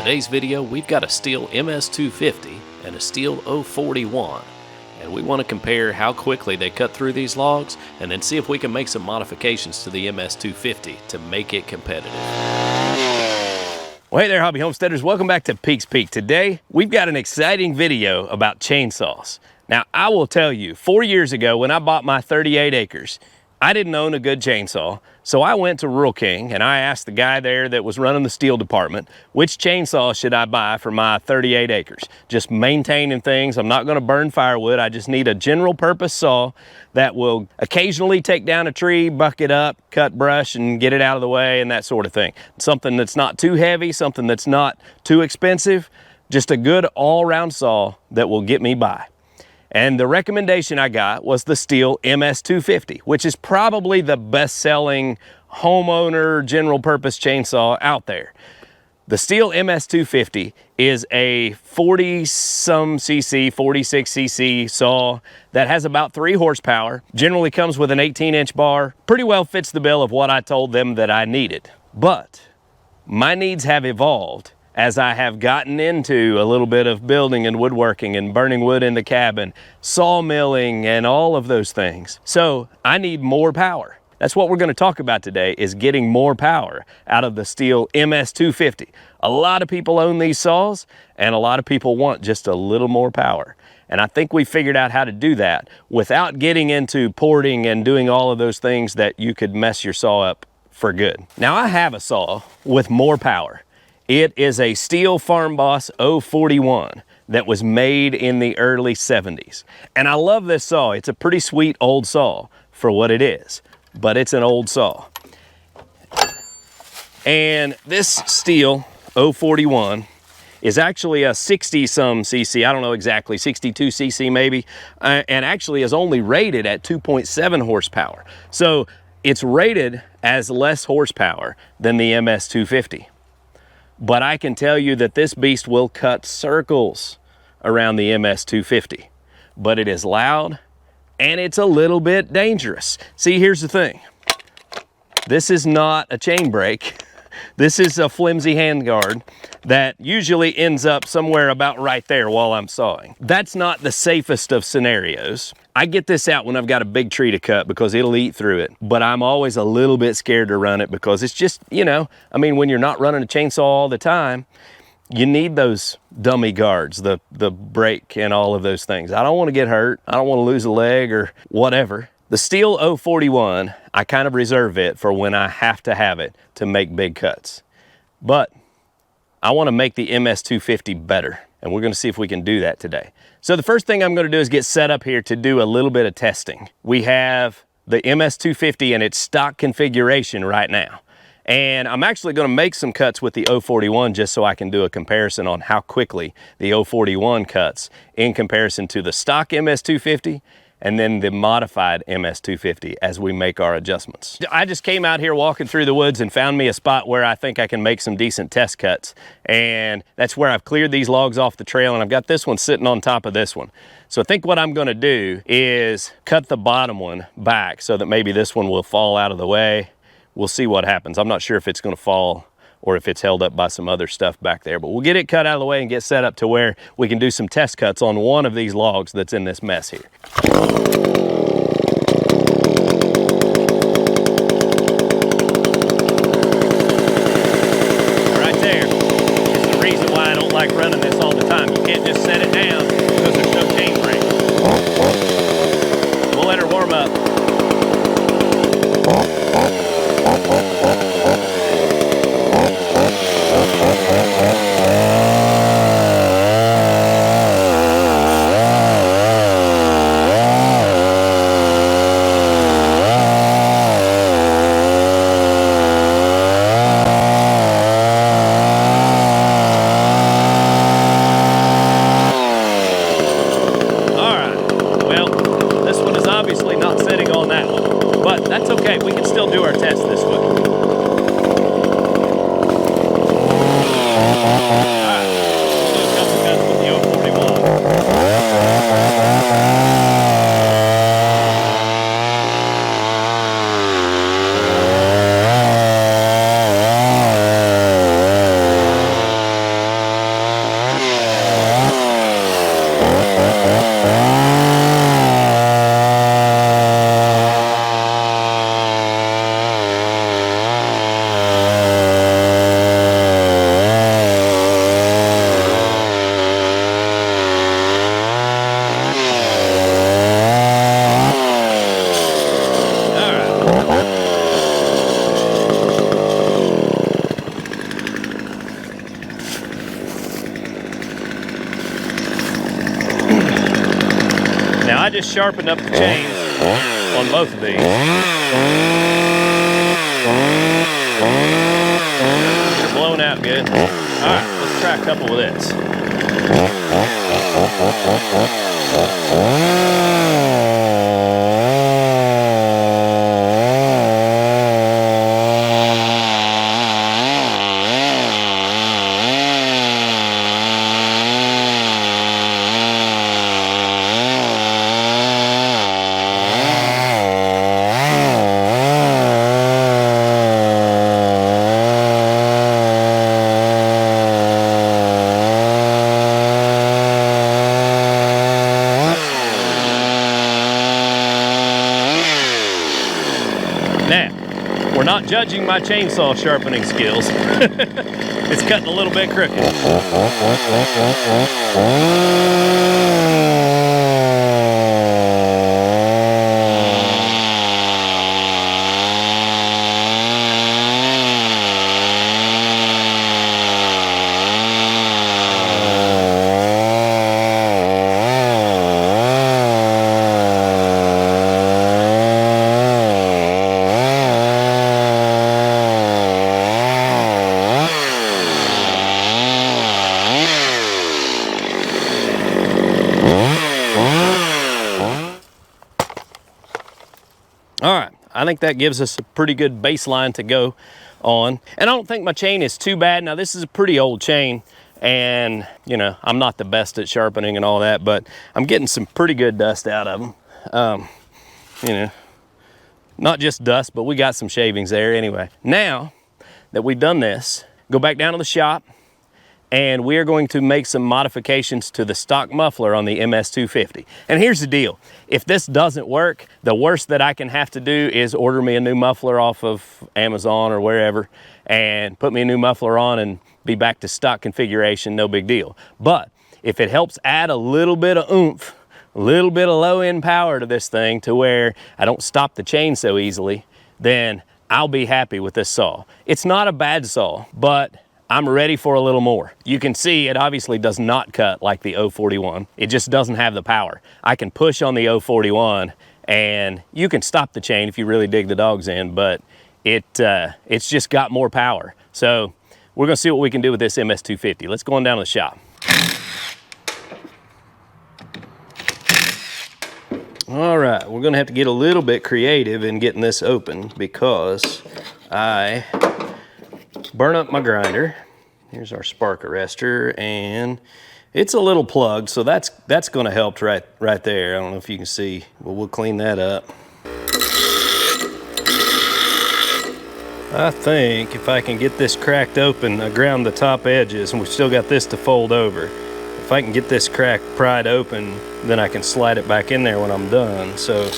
today's video, we've got a Stihl Ms250 and a Stihl 041, and we want to compare how quickly they cut through these logs and then see if we can make some modifications to the Ms250 to make it competitive. Well, hey there, hobby homesteaders. Welcome back to Peaks Peak. Today, we've got an exciting video about chainsaws. Now, I will tell you, 4 years ago when I bought my 38 acres, I didn't own a good chainsaw, so I went to Rural King and I asked the guy there that was running the Stihl department, which chainsaw should I buy for my 38 acres? Just maintaining things. I'm not going to burn firewood. I just need a general purpose saw that will occasionally take down a tree, buck it up, cut brush and get it out of the way and that sort of thing. Something that's not too heavy, something that's not too expensive, just a good all-around saw that will get me by. And the recommendation I got was the Stihl Ms250, which is probably the best-selling homeowner general purpose chainsaw out there. The Stihl Ms250 is a 40-some cc, 46 cc saw that has about 3 horsepower, generally comes with an 18-inch bar, pretty well fits the bill of what I told them that I needed. But my needs have evolved as I have gotten into a little bit of building and woodworking and burning wood in the cabin, sawmilling and all of those things. So I need more power. That's what we're going to talk about today, is getting more power out of the Stihl Ms250. A lot of people own these saws and a lot of people want just a little more power. And I think we figured out how to do that without getting into porting and doing all of those things that you could mess your saw up for good. Now I have a saw with more power. It is a Stihl Farm Boss 041 that was made in the early 70s. And I love this saw. It's a pretty sweet old saw for what it is, but it's an old saw. And this Stihl 041 is actually a 60-some cc, I don't know exactly, 62 cc maybe, and actually is only rated at 2.7 horsepower. So it's rated as less horsepower than the Ms250. But I can tell you that this beast will cut circles around the Ms250. But it is loud and it's a little bit dangerous. See, here's the thing. This is not a chain brake. This is a flimsy handguard that usually ends up somewhere about right there while I'm sawing. That's not the safest of scenarios. I get this out when I've got a big tree to cut because it'll eat through it, but I'm always a little bit scared to run it because it's just, you know, I mean, when you're not running a chainsaw all the time, you need those dummy guards, the brake and all of those things. I don't want to get hurt. I don't want to lose a leg or whatever. The Stihl 041, I kind of reserve it for when I have to have it to make big cuts. But I want to make the Ms250 better, and we're going to see if we can do that today. So the first thing I'm going to do is get set up here to do a little bit of testing. We have the Ms250 in its stock configuration right now. And I'm actually going to make some cuts with the 041 just so I can do a comparison on how quickly the 041 cuts in comparison to the stock Ms250 and then the modified Ms250 as we make our adjustments. I just came out here walking through the woods and found me a spot where I think I can make some decent test cuts. And that's where I've cleared these logs off the trail, and I've got this one sitting on top of this one. So I think what I'm gonna do is cut the bottom one back so that maybe this one will fall out of the way. We'll see what happens. I'm not sure if it's gonna fall or if it's held up by some other stuff back there, but we'll get it cut out of the way and get set up to where we can do some test cuts on one of these logs that's in this mess here. Right there is the reason why I don't like running this all the time. You can't just set it down because there's no chain brake. We'll let her warm up. That's okay, we can still do our test this way. Alright, do a couple cuts with the 041. just sharpened up the chains on both of these. They're blown out good. All right, let's try a couple with this. Now, we're not judging my chainsaw sharpening skills. It's cutting a little bit crooked. All right, I think that gives us a pretty good baseline to go on. And I don't think my chain is too bad. Now, this is a pretty old chain, and you know, I'm not the best at sharpening and all that, but I'm getting some pretty good dust out of them. You know, not just dust, but we got some shavings there anyway. Now that we've done this, go back down to the shop, and we are going to make some modifications to the stock muffler on the Ms250. And here's the deal. If this doesn't work, the worst that I can have to do is order me a new muffler off of Amazon or wherever and put me a new muffler on and be back to stock configuration, no big deal. But if it helps add a little bit of oomph, a little bit of low end power to this thing to where I don't stop the chain so easily, then I'll be happy with this saw. It's not a bad saw, but I'm ready for a little more. You can see it obviously does not cut like the 041. It just doesn't have the power. I can push on the 041 and you can stop the chain if you really dig the dogs in, but it's just got more power. So we're gonna see what we can do with this Ms250. Let's go on down to the shop. All right, we're gonna have to get a little bit creative in getting this open because I burn up my grinder. Here's our spark arrestor, and it's a little plugged, so that's gonna help right there. I don't know if you can see, but we'll clean that up. I think if I can get this cracked open, I ground the top edges, and we've still got this to fold over. If I can get this crack pried open, then I can slide it back in there when I'm done. So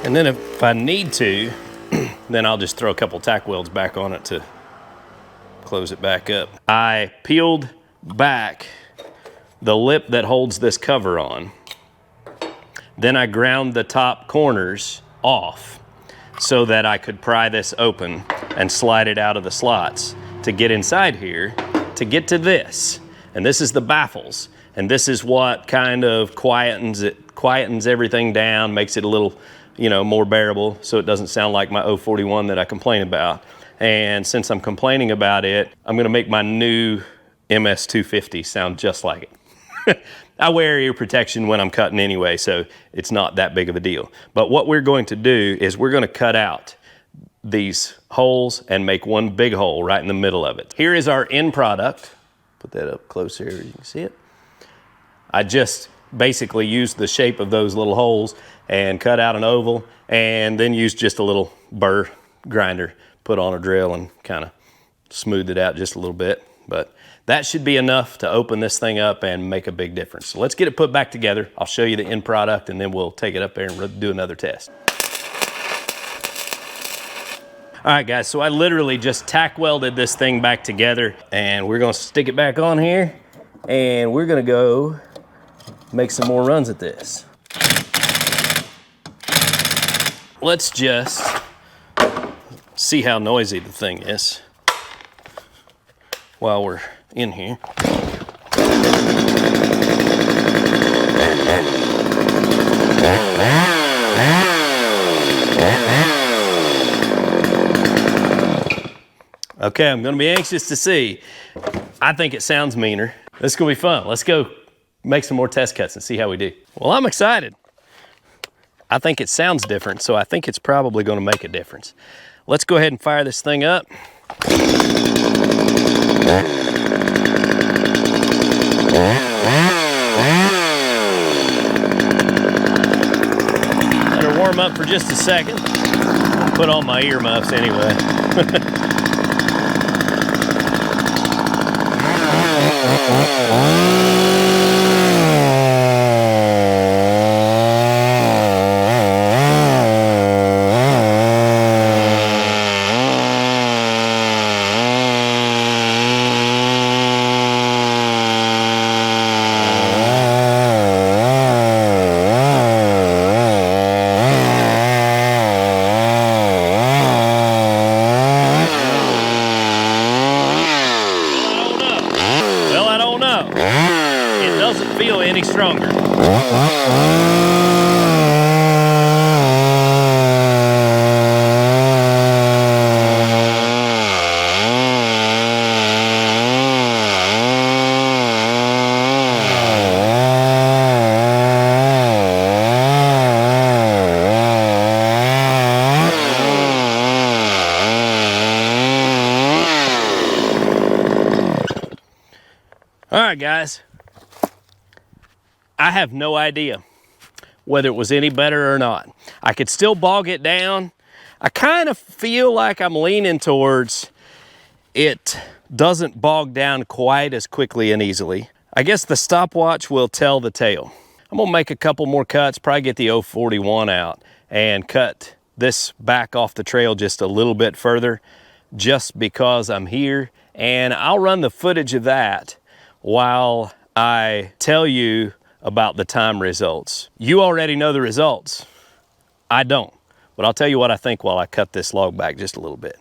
and then if I need to, then I'll just throw a couple tack welds back on it to close it back up. I peeled back the lip that holds this cover on. Then I ground the top corners off so that I could pry this open and slide it out of the slots to get inside here, to get to this. And this is the baffles. And this is what kind of quietens everything down, makes it a little, you know, more bearable so it doesn't sound like my 041 that I complain about. And since I'm complaining about it, I'm gonna make my new Ms250 sound just like it. I wear ear protection when I'm cutting anyway, so it's not that big of a deal. But what we're going to do is we're gonna cut out these holes and make one big hole right in the middle of it. Here is our end product. Put that up close here, you can see it. I just basically used the shape of those little holes and cut out an oval, and then used just a little burr grinder, put on a drill and kind of smoothed it out just a little bit. But that should be enough to open this thing up and make a big difference. So let's get it put back together. I'll show you the end product and then we'll take it up there and do another test. All right guys, so I literally just tack welded this thing back together, and we're gonna stick it back on here and we're gonna go make some more runs at this. Let's just see how noisy the thing is while we're in here. Okay, I'm gonna be anxious to see. I think it sounds meaner. This is gonna be fun. Let's go make some more test cuts and see how we do. Well, I'm excited. I think it sounds different, so I think it's probably gonna make a difference. Let's go ahead and fire this thing up. Let her warm up for just a second. I'll put on my earmuffs anyway. It doesn't feel any stronger. All right, guys. I have no idea whether it was any better or not. I could still bog it down. I kind of feel like I'm leaning towards it doesn't bog down quite as quickly and easily. I guess the stopwatch will tell the tale. I'm gonna make a couple more cuts, probably get the 041 out and cut this back off the trail just a little bit further just because I'm here, and I'll run the footage of that while I tell you about the time results. You already know the results. I don't, but I'll tell you what I think while I cut this log back just a little bit.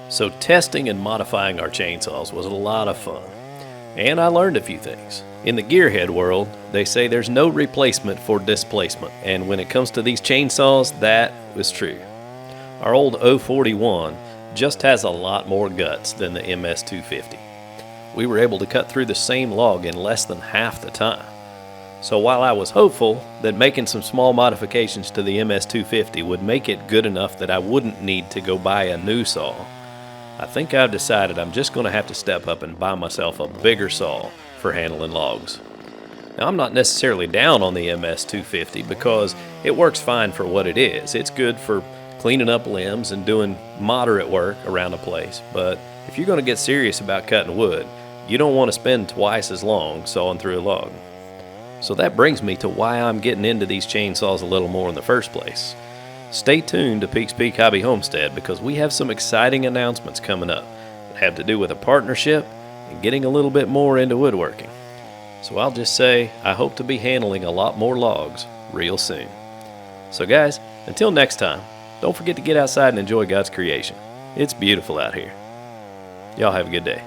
So testing and modifying our chainsaws was a lot of fun, and I learned a few things. In the gearhead world, they say there's no replacement for displacement, and when it comes to these chainsaws, that was true. Our old 041 just has a lot more guts than the Ms250. We were able to cut through the same log in less than half the time. So while I was hopeful that making some small modifications to the Ms250 would make it good enough that I wouldn't need to go buy a new saw, I think I've decided I'm just going to have to step up and buy myself a bigger saw for handling logs. Now, I'm not necessarily down on the Ms250 because it works fine for what it is. It's good for cleaning up limbs and doing moderate work around a place, but if you're going to get serious about cutting wood, you don't want to spend twice as long sawing through a log. So that brings me to why I'm getting into these chainsaws a little more in the first place. Stay tuned to Peaks Peak Hobby Homestead because we have some exciting announcements coming up that have to do with a partnership and getting a little bit more into woodworking. So I'll just say I hope to be handling a lot more logs real soon. So guys, until next time, don't forget to get outside and enjoy God's creation. It's beautiful out here. Y'all have a good day.